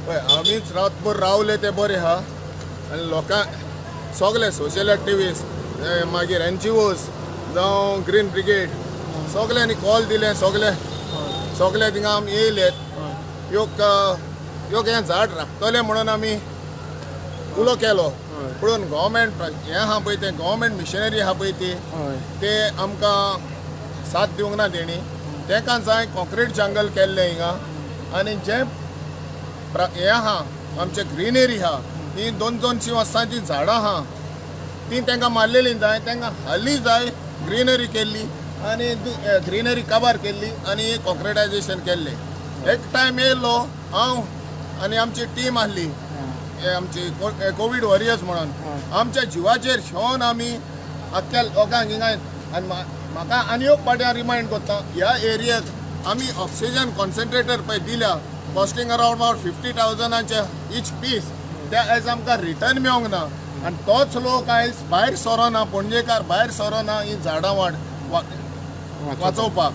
पळय आमीच रातभर रावले ते बरे आहा आनी लोकांक सगळे सोशल एक्टिविस्ट मागीर NGOs जावं ग्रीन ब्रिगेड सगळ्यांनी कॉल दिले सगळे थिंगा आमी येयलेत योग हें झाड राखतले म्हणून आमी उलो केलो पूण गव्हर्मेंट हें आहा पळय तें गव्हर्मेंट मिशनरी आहा पळय ते आमकां साथ दिवंक ना तेणी तेका जाय कॉन्क्रीट जंगल केल्लें हिंगा आनी जें हें आहा आमचें ग्रीनरी आहा ही 200 वर्सांची झाडां आहा ती तांकां मारलेली जाय तांकां हाली जाय ग्रीनरी केल्ली आनी ग्रीनरी कवर केल्ली आनी कॉन्क्रिटायजेशन केल्लें एक टायम येयलो हांव आनी आमची टीम आहली आमची कोवीड वॉरियर्स म्हणून आमच्या जिवाचेर घेवन आमी आख्ख्या लोकांक हिंगा आनी म्हाका आनी एक पाट्यां रिमांड करता ह्या एरियेक आमी ऑक्सिजन कॉन्सन्ट्रेटर पळय दिल्या कॉस्टिंग अरावंड अबावट 50,000चे ईच पीस ते आयज आमकां रिटर्न मेळोंक ना आनी तोच लोक आयज भायर सरोना पणजेकार भायर सरोना ही झाडां वाचोवपाक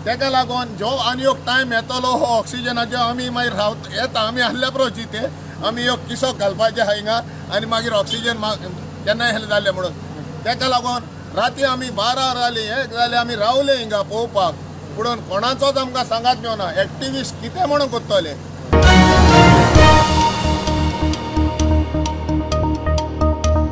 तेका लागून जो आनी एक टायम येतलो हो ऑक्सिजनाचो आमी मागीर येता आमी आहल्या प्रोची ते आमी एक किसो घालपाचे आहा हिंगा आनी मागीर ऑक्सिजन केन्नाय हें जालें म्हणून तेका लागून राती आमी 12 जाली 1 जाले आमी रावले हिंगा पळोवपाक पूण कोणाचोच आमकां सांगात मेळना एक्टिविस्ट कितें म्हणून करतले